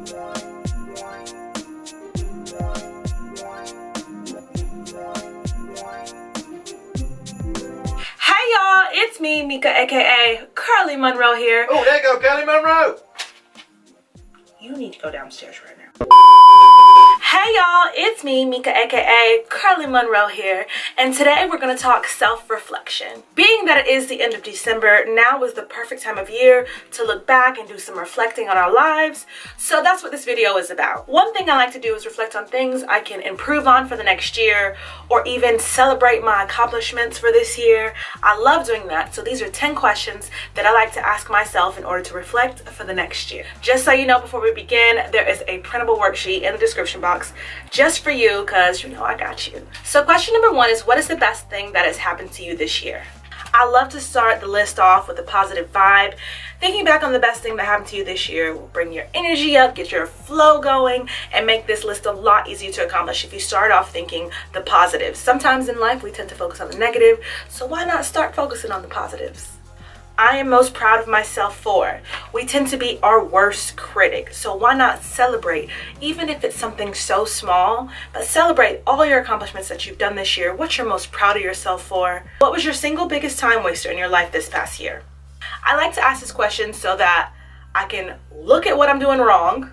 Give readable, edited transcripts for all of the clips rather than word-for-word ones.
Hey y'all, it's me, Mika, aka Curly Monroe here. Oh, there you go, Curly Monroe. You need to go downstairs right now. Hey y'all, it's me, Mika, aka Curly Monroe here, and today we're going to talk self-reflection. Being that it is the end of December, now is the perfect time of year to look back and do some reflecting on our lives, so that's what this video is about. One thing I like to do is reflect on things I can improve on for the next year, or even celebrate my accomplishments for this year. I love doing that, so these are 10 questions that I like to ask myself in order to reflect for the next year. Just so you know, before we begin, there is a printable worksheet in the description box just for you, because you know I got you. So question number 1 is, what is the best thing that has happened to you this year? I love to start the list off with a positive vibe. Thinking back on the best thing that happened to you this year will bring your energy up, get your flow going, and make this list a lot easier to accomplish if you start off thinking the positives. Sometimes in life we tend to focus on the negative, so why not start focusing on the positives? I am most proud of myself for. We tend to be our worst critic, so why not celebrate, even if it's something so small, but celebrate all your accomplishments that you've done this year. What you're most proud of yourself for. What was your single biggest time waster in your life this past year? I like to ask this question so that I can look at what I'm doing wrong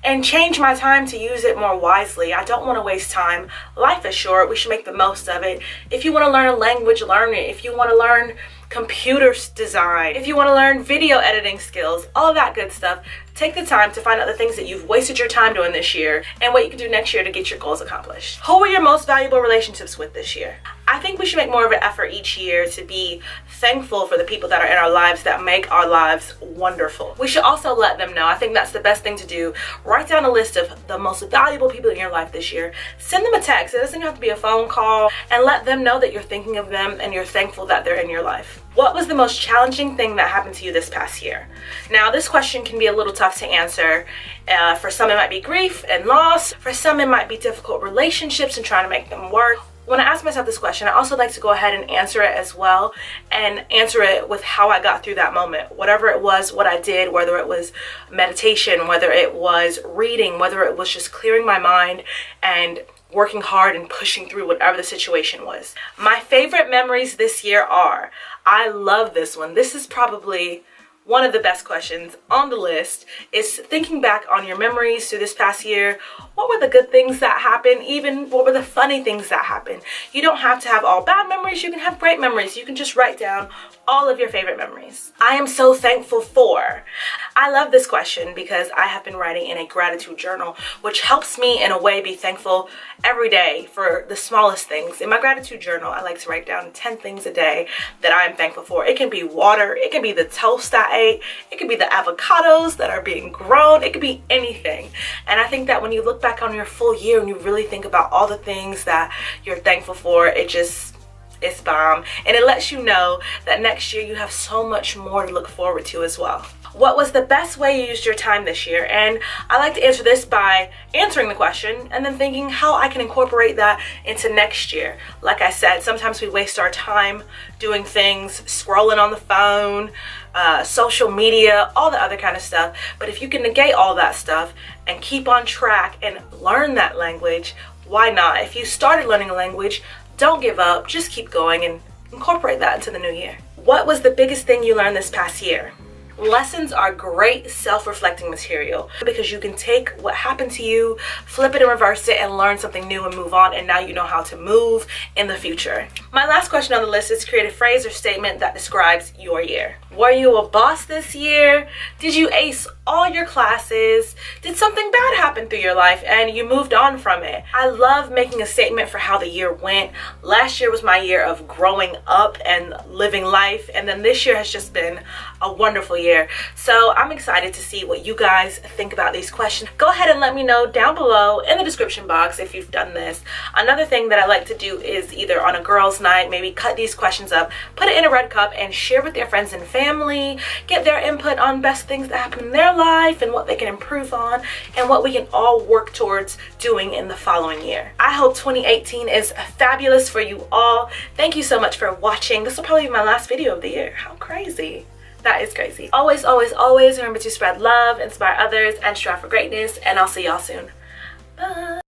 and change my time to use it more wisely. I don't want to waste time. Life is short. We should make the most of it. If you want to learn a language, learn it. If you want to learn computer design, if you want to learn video editing skills, all that good stuff, take the time to find out the things that you've wasted your time doing this year and what you can do next year to get your goals accomplished. Who were your most valuable relationships with this year? I think we should make more of an effort each year to be thankful for the people that are in our lives that make our lives wonderful. We should also let them know. I think that's the best thing to do. Write down a list of the most valuable people in your life this year. Send them a text. It doesn't have to be a phone call, and let them know that you're thinking of them and you're thankful that they're in your life. What was the most challenging thing that happened to you this past year? Now, this question can be a little tough to answer. For some, it might be grief and loss. For some, it might be difficult relationships and trying to make them work. When I ask myself this question, I also like to go ahead and answer it as well, and answer it with how I got through that moment. Whatever it was, what I did, whether it was meditation, whether it was reading, whether it was just clearing my mind and working hard and pushing through whatever the situation was. My favorite memories this year are, I love this one. This is probably one of the best questions on the list, is thinking back on your memories through this past year. What were the good things that happened? Even what were the funny things that happened? You don't have to have all bad memories. You can have great memories. You can just write down all of your favorite memories. I am so thankful for. I love this question because I have been writing in a gratitude journal, which helps me in a way be thankful every day for the smallest things. In my gratitude journal, I like to write down 10 things a day that I am thankful for. It can be water. It can be the toast I ate. It can be the avocados that are being grown. It could be anything. And I think that when you look back on your full year and you really think about all the things that you're thankful for, it's bomb. And it lets you know that next year you have so much more to look forward to as well. What was the best way you used your time this year? And I like to answer this by answering the question and then thinking how I can incorporate that into next year. Like I said, sometimes we waste our time doing things, scrolling on the phone, social media, all the other kind of stuff. But if you can negate all that stuff and keep on track and learn that language, why not? If you started learning a language, don't give up, just keep going and incorporate that into the new year. What was the biggest thing you learned this past year? Lessons are great self-reflecting material because you can take what happened to you, flip it and reverse it, and learn something new and move on, and now you know how to move in the future. My last question on the list is, create a phrase or statement that describes your year. Were you a boss this year? Did you ace all your classes? Did something bad happen through your life and you moved on from it? I love making a statement for how the year went. Last year was my year of growing up and living life, and then this year has just been a wonderful year. So I'm excited to see what you guys think about these questions. Go ahead and let me know down below in the description box if you've done this. Another thing that I like to do is either on a girls' night, maybe cut these questions up, put it in a red cup, and share with their friends and family, get their input on best things that happen in their life and what they can improve on and what we can all work towards doing in the following year. I hope 2018 is fabulous for you all. Thank you so much for watching. This will probably be my last video of the year. How crazy. That is crazy. Always, always, always remember to spread love, inspire others, and strive for greatness. And I'll see y'all soon. Bye.